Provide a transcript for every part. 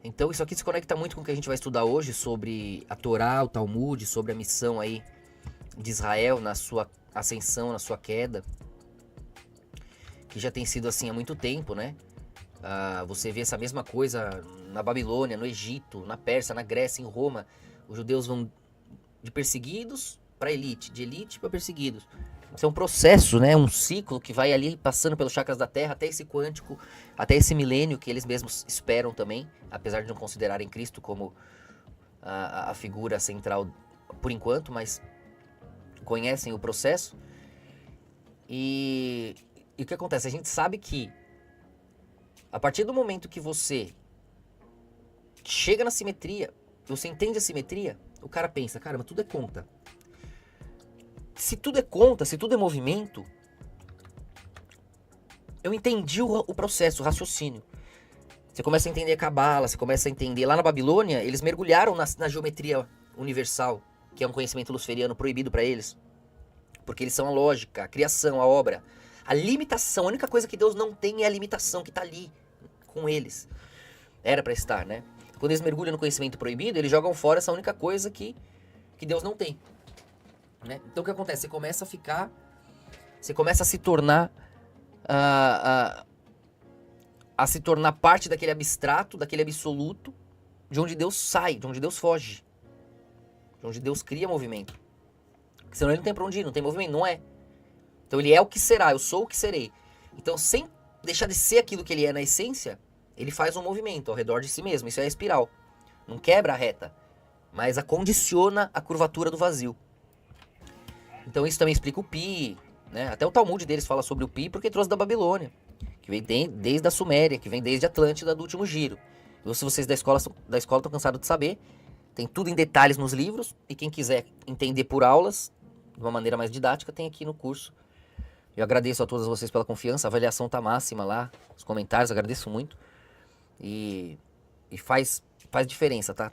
Então isso aqui se conecta muito com o que a gente vai estudar hoje sobre a Torá, o Talmud, sobre a missão aí de Israel na sua ascensão, na sua queda, que já tem sido assim há muito tempo, né? Você vê essa mesma coisa na Babilônia, no Egito, na Pérsia, na Grécia, em Roma. Os judeus vão de perseguidos para elite, de elite para perseguidos. Isso é um processo, né? Um ciclo que vai ali passando pelos chakras da Terra até esse quântico, até esse milênio que eles mesmos esperam também, apesar de não considerarem Cristo como a figura central por enquanto, mas conhecem o processo. E o que acontece? A gente sabe que a partir do momento que você chega na simetria, você entende a simetria, o cara pensa, caramba, tudo é conta. Se tudo é conta, se tudo é movimento, eu entendi o processo, o raciocínio. Você começa a entender a Cabala, você começa a entender. Lá na Babilônia, eles mergulharam na geometria universal, que é um conhecimento luciferiano proibido para eles. Porque eles são a lógica, a criação, a obra. A limitação, a única coisa que Deus não tem é a limitação que está ali com eles. Era para estar, né? Quando eles mergulham no conhecimento proibido, eles jogam fora essa única coisa que Deus não tem. Né? Então o que acontece? Você começa a ficar... Você começa a se tornar... a se tornar parte daquele abstrato, daquele absoluto, de onde Deus sai, de onde Deus foge. De onde Deus cria movimento. Porque senão ele não tem pra onde ir, não tem movimento, não é. Então ele é o que será, eu sou o que serei. Então sem deixar de ser aquilo que ele é na essência, ele faz um movimento ao redor de si mesmo. Isso é a espiral. Não quebra a reta, mas condiciona a curvatura do vazio. Então isso também explica o Pi, né? Até o Talmud deles fala sobre o Pi porque trouxe da Babilônia, que vem desde a Suméria, que vem desde a Atlântida do último giro. E se vocês da escola estão cansados de saber, tem tudo em detalhes nos livros, e quem quiser entender por aulas, de uma maneira mais didática, tem aqui no curso. Eu agradeço a todos vocês pela confiança, a avaliação tá máxima lá, os comentários, agradeço muito. E faz diferença, tá?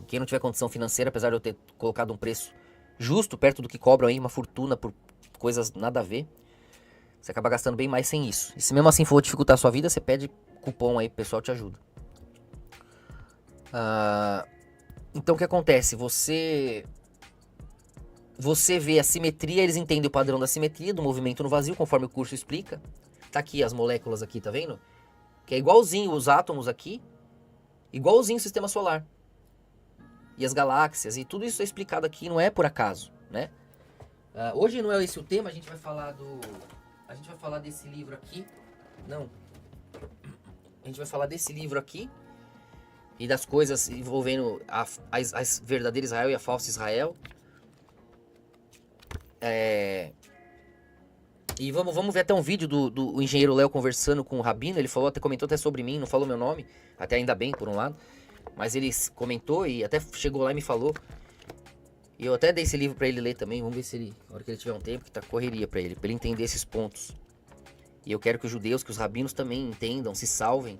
Quem não tiver condição financeira, apesar de eu ter colocado um preço justo, perto do que cobram aí, uma fortuna por coisas nada a ver, você acaba gastando bem mais sem isso. E se mesmo assim for dificultar a sua vida, você pede cupom aí, o pessoal te ajuda. Então o que acontece? Você vê a simetria, eles entendem o padrão da simetria, do movimento no vazio, conforme o curso explica. Tá aqui as moléculas aqui, tá vendo? Que é igualzinho os átomos aqui, igualzinho o sistema solar. E as galáxias, e tudo isso é explicado aqui, não é por acaso, né? Hoje não é esse o tema, a gente vai falar desse livro aqui. Não. A gente vai falar desse livro aqui e das coisas envolvendo a verdadeira Israel e a falsa Israel. E vamos ver até um vídeo do engenheiro Léo conversando com o Rabino. Ele comentou até sobre mim, não falou meu nome, até ainda bem, por um lado. Mas ele comentou e até chegou lá e me falou. E eu até dei esse livro pra ele ler também. Vamos ver se ele, na hora que ele tiver um tempo, que tá correria pra ele entender esses pontos. E eu quero que os judeus, que os rabinos também entendam, se salvem.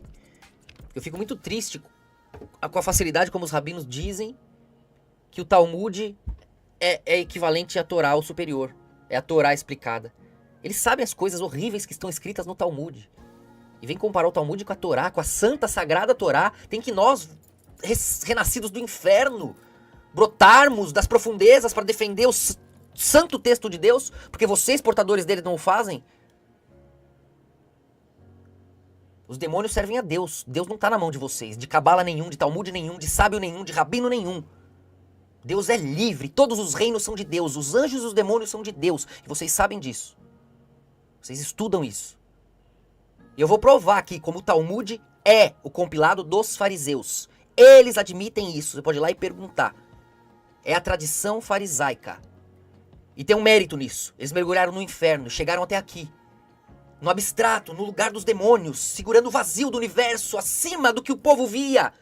Eu fico muito triste com a facilidade como os rabinos dizem que o Talmud é equivalente à Torá, o superior. É a Torá explicada. Eles sabem as coisas horríveis que estão escritas no Talmud. E vem comparar o Talmud com a Torá, com a santa, sagrada Torá. Tem que nós, renascidos do inferno, brotarmos das profundezas para defender o santo texto de Deus, porque vocês, portadores dele, não o fazem. Os demônios servem a Deus. Deus não está na mão de vocês, de cabala nenhum, de Talmud nenhum, de sábio nenhum, de rabino nenhum. Deus é livre, todos os reinos são de Deus, os anjos e os demônios são de Deus, e vocês sabem disso. Vocês estudam isso. E eu vou provar aqui como o Talmud é o compilado dos fariseus. Eles admitem isso, você pode ir lá e perguntar. É a tradição farisaica. E tem um mérito nisso. Eles mergulharam no inferno, chegaram até aqui. No abstrato, no lugar dos demônios, segurando o vazio do universo, acima do que o povo via.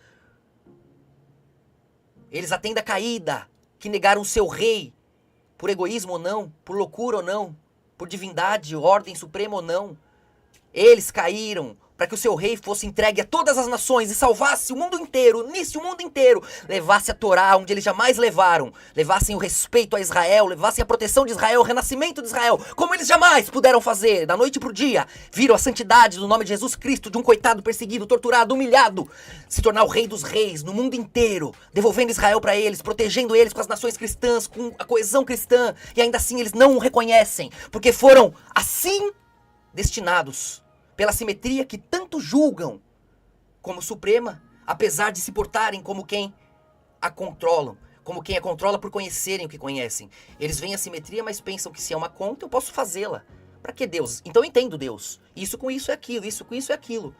Eles a tenda caída, que negaram seu rei, por egoísmo ou não, por loucura ou não, por divindade, ordem suprema ou não. Eles caíram para que o seu rei fosse entregue a todas as nações e salvasse o mundo inteiro, unisse o mundo inteiro, levasse a Torá onde eles jamais levaram, levassem o respeito a Israel, levassem a proteção de Israel, o renascimento de Israel, como eles jamais puderam fazer, da noite pro dia, viram a santidade do nome de Jesus Cristo, de um coitado perseguido, torturado, humilhado, se tornar o rei dos reis no mundo inteiro, devolvendo Israel para eles, protegendo eles com as nações cristãs, com a coesão cristã, e ainda assim eles não o reconhecem, porque foram assim destinados pela simetria que tanto julgam como suprema, apesar de se portarem como quem a controlam, como quem a controla por conhecerem o que conhecem. Eles veem a simetria, mas pensam que se é uma conta, eu posso fazê-la. Para que Deus? Então eu entendo Deus. Isso com isso é aquilo, isso com isso é aquilo.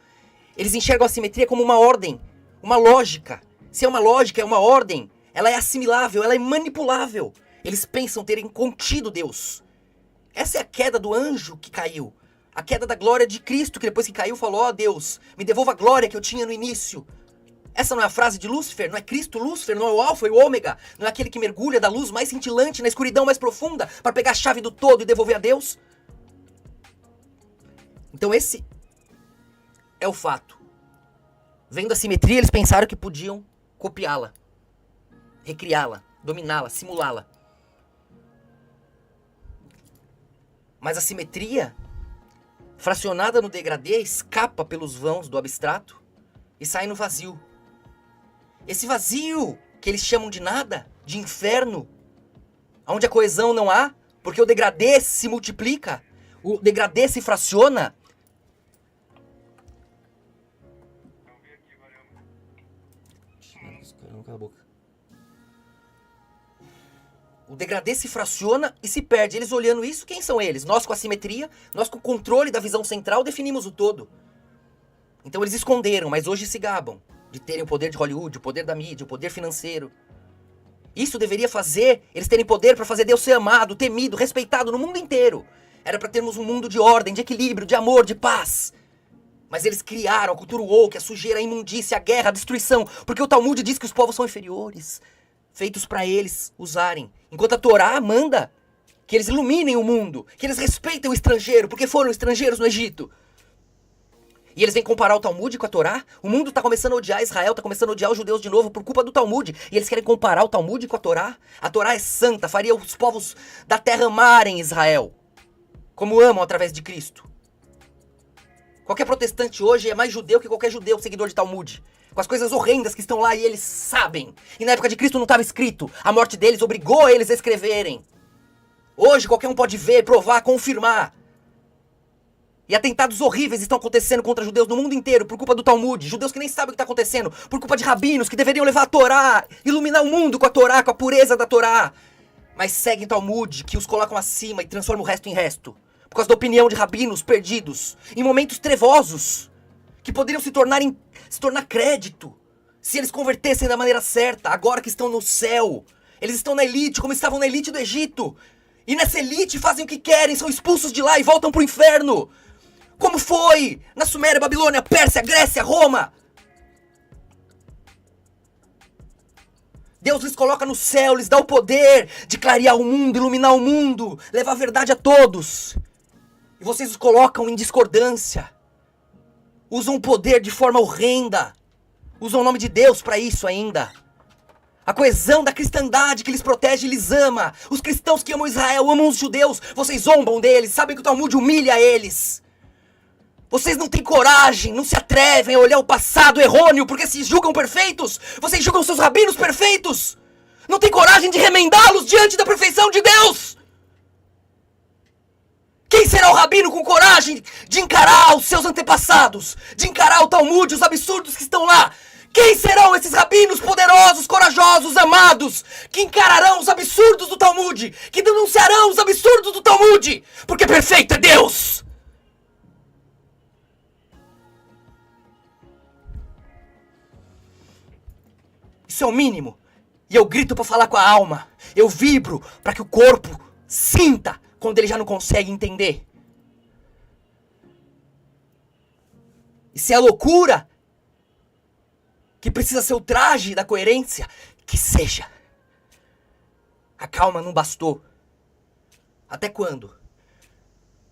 Eles enxergam a simetria como uma ordem, uma lógica. Se é uma lógica, é uma ordem, ela é assimilável, ela é manipulável. Eles pensam terem contido Deus. Essa é a queda do anjo que caiu. A queda da glória de Cristo, que depois que caiu falou, ó Deus, me devolva a glória que eu tinha no início. Essa não é a frase de Lúcifer? Não é Cristo Lúcifer? Não é o Alfa e o Ômega? Não é aquele que mergulha da luz mais cintilante na escuridão mais profunda para pegar a chave do todo e devolver a Deus? Então esse é o fato. Vendo a simetria, eles pensaram que podiam copiá-la, recriá-la, dominá-la, simulá-la. Mas a simetria, fracionada no degradê, escapa pelos vãos do abstrato e sai no vazio. Esse vazio que eles chamam de nada, de inferno, onde a coesão não há, porque o degradê se multiplica, o degradê se fraciona. Cala a boca. O degradê se fraciona e se perde. Eles olhando isso, quem são eles? Nós com a simetria, nós com o controle da visão central definimos o todo. Então eles esconderam, mas hoje se gabam de terem o poder de Hollywood, o poder da mídia, o poder financeiro. Isso deveria fazer eles terem poder para fazer Deus ser amado, temido, respeitado no mundo inteiro. Era para termos um mundo de ordem, de equilíbrio, de amor, de paz. Mas eles criaram a cultura woke, a sujeira, a imundícia, a guerra, a destruição, porque o Talmud diz que os povos são inferiores, feitos para eles usarem. Enquanto a Torá manda que eles iluminem o mundo, que eles respeitem o estrangeiro, porque foram estrangeiros no Egito. E eles vêm comparar o Talmud com a Torá. O mundo está começando a odiar Israel, está começando a odiar os judeus de novo por culpa do Talmud. E eles querem comparar o Talmud com a Torá. A Torá é santa, faria os povos da terra amarem Israel, como amam através de Cristo. Qualquer protestante hoje é mais judeu que qualquer judeu seguidor de Talmud. Com as coisas horrendas que estão lá e eles sabem. E na época de Cristo não estava escrito. A morte deles obrigou eles a escreverem. Hoje qualquer um pode ver, provar, confirmar. E atentados horríveis estão acontecendo contra judeus no mundo inteiro por culpa do Talmud. Judeus que nem sabem o que está acontecendo. Por culpa de rabinos que deveriam levar a Torá, iluminar o mundo com a Torá, com a pureza da Torá. Mas seguem Talmud, que os colocam acima e transformam o resto em resto. Por causa da opinião de rabinos perdidos, em momentos trevosos, que poderiam se tornar crédito, se eles convertessem da maneira certa, agora que estão no céu. Eles estão na elite, como estavam na elite do Egito. E nessa elite fazem o que querem, são expulsos de lá e voltam pro inferno. Como foi na Suméria, Babilônia, Pérsia, Grécia, Roma. Deus lhes coloca no céu, lhes dá o poder de clarear o mundo, iluminar o mundo, levar a verdade a todos. E vocês os colocam em discordância. Usam o poder de forma horrenda. Usam o nome de Deus para isso ainda. A coesão da cristandade que lhes protege e lhes ama. Os cristãos que amam Israel, amam os judeus. Vocês zombam deles, sabem que o Talmud humilha eles. Vocês não têm coragem, não se atrevem a olhar o passado errôneo porque se julgam perfeitos. Vocês julgam seus rabinos perfeitos. Não têm coragem de remendá-los diante da perfeição de Deus. Quem será o rabino com coragem de encarar os seus antepassados? De encarar o Talmud, os absurdos que estão lá? Quem serão esses rabinos poderosos, corajosos, amados? Que encararão os absurdos do Talmud? Que denunciarão os absurdos do Talmud? Porque perfeito é Deus! Isso é o mínimo. E eu grito para falar com a alma. Eu vibro para que o corpo sinta quando ele já não consegue entender. E se é loucura que precisa ser o traje da coerência, que seja. A calma não bastou. Até quando?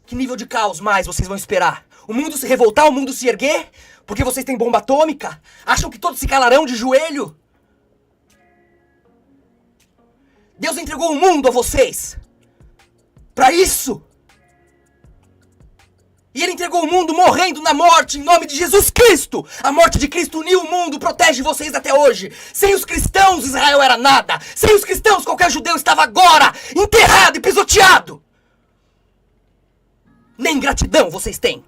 Que nível de caos mais vocês vão esperar? O mundo se revoltar, o mundo se erguer? Porque vocês têm bomba atômica? Acham que todos se calarão de joelho? Deus entregou o mundo a vocês. Para isso. E Ele entregou o mundo morrendo na morte em nome de Jesus Cristo. A morte de Cristo uniu o mundo, protege vocês até hoje. Sem os cristãos, Israel era nada. Sem os cristãos, qualquer judeu estava agora enterrado e pisoteado. Nem gratidão vocês têm.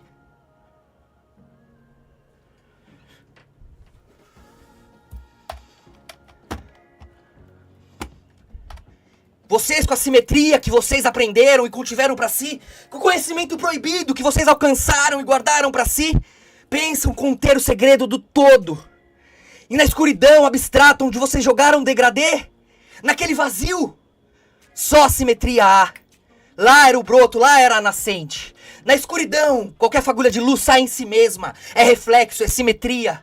Vocês com a simetria que vocês aprenderam e cultivaram para si, com o conhecimento proibido que vocês alcançaram e guardaram para si, pensam conter o segredo do todo. E na escuridão abstrata onde vocês jogaram degradê, naquele vazio, só a simetria há. Lá era o broto, lá era a nascente. Na escuridão, qualquer fagulha de luz sai em si mesma. É reflexo, é simetria.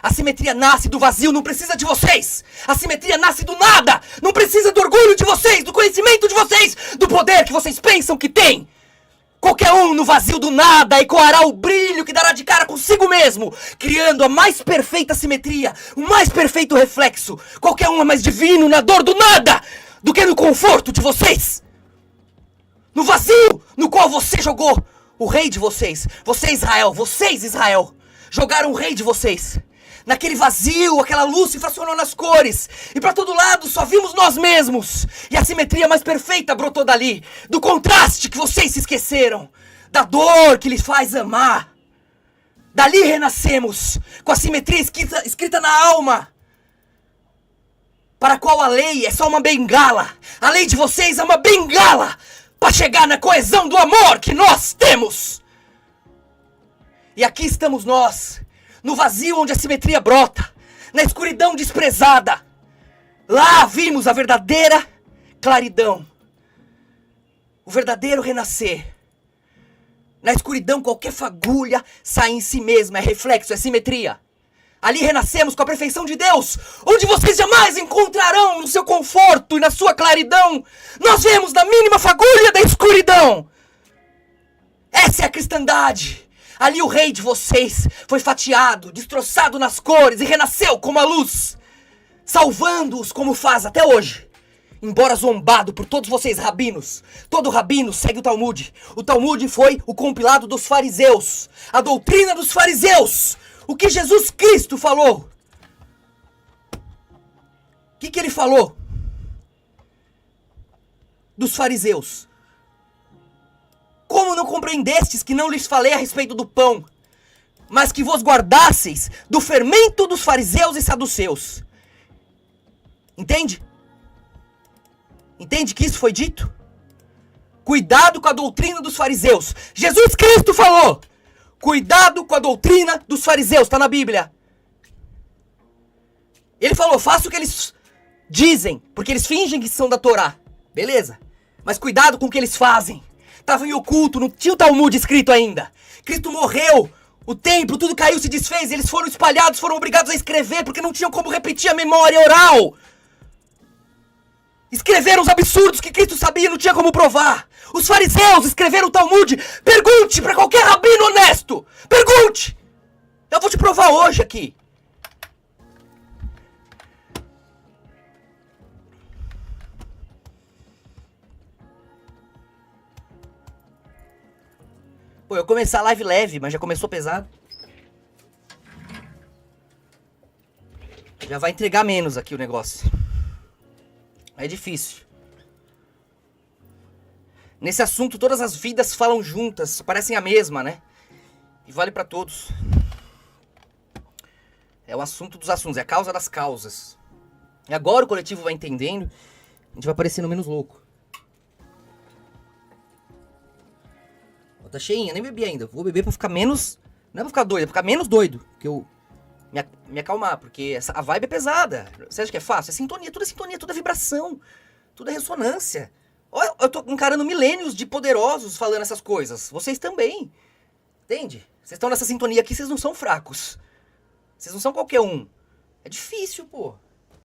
A simetria nasce do vazio, não precisa de vocês. A simetria nasce do nada. Não precisa do orgulho de vocês, do conhecimento de vocês, do poder que vocês pensam que tem. Qualquer um no vazio do nada ecoará o brilho que dará de cara consigo mesmo, criando a mais perfeita simetria, o mais perfeito reflexo. Qualquer um é mais divino na dor do nada do que no conforto de vocês. No vazio no qual você jogou o rei de vocês. Vocês, Israel, jogaram o rei de vocês. Naquele vazio, aquela luz se fracionou nas cores. E para todo lado só vimos nós mesmos. E a simetria mais perfeita brotou dali. Do contraste que vocês se esqueceram. Da dor que lhes faz amar. Dali renascemos. Com a simetria escrita na alma. Para a qual a lei é só uma bengala. A lei de vocês é uma bengala. Para chegar na coesão do amor que nós temos. E aqui estamos nós. No vazio onde a simetria brota, na escuridão desprezada. Lá vimos a verdadeira claridão, o verdadeiro renascer. Na escuridão qualquer fagulha sai em si mesma, é reflexo, é simetria. Ali renascemos com a perfeição de Deus, onde vocês jamais encontrarão no seu conforto e na sua claridão. Nós vemos na mínima fagulha da escuridão. Essa é a cristandade. Ali o rei de vocês foi fatiado, destroçado nas cores e renasceu como a luz, salvando-os como faz até hoje. Embora zombado por todos vocês rabinos, todo rabino segue o Talmud. O Talmud foi o compilado dos fariseus, a doutrina dos fariseus. O que Jesus Cristo falou? O que ele falou? Dos fariseus. Como não compreendestes que não lhes falei a respeito do pão, mas que vos guardasseis do fermento dos fariseus e saduceus? Entende? Entende que isso foi dito? Cuidado com a doutrina dos fariseus. Jesus Cristo falou. Cuidado com a doutrina dos fariseus. Está na Bíblia. Ele falou, faça o que eles dizem, porque eles fingem que são da Torá. Beleza. Mas cuidado com o que eles fazem. Estava em oculto, não tinha o Talmud escrito ainda. Cristo morreu, o templo, tudo caiu, se desfez. Eles foram espalhados, foram obrigados a escrever, porque não tinham como repetir a memória oral. Escreveram os absurdos que Cristo sabia, não tinha como provar. Os fariseus escreveram o Talmud. Pergunte para qualquer rabino honesto. Pergunte. Eu vou te provar hoje aqui. Pô, eu começar a live leve, mas já começou pesado. Já vai entregar menos aqui o negócio. É difícil. Nesse assunto, todas as vidas falam juntas, parecem a mesma, né? E vale pra todos. É o assunto dos assuntos, é a causa das causas. E agora o coletivo vai entendendo, a gente vai parecendo menos louco. Tá cheinha, nem bebi ainda. Vou beber pra ficar menos... Não é pra ficar doido, é pra ficar menos doido. Que eu me acalmar, porque a vibe é pesada. Você acha que é fácil? É sintonia, tudo é vibração. Tudo é ressonância. Olha, eu tô encarando milênios de poderosos falando essas coisas. Vocês também. Entende? Vocês estão nessa sintonia aqui, vocês não são fracos. Vocês não são qualquer um. É difícil, pô.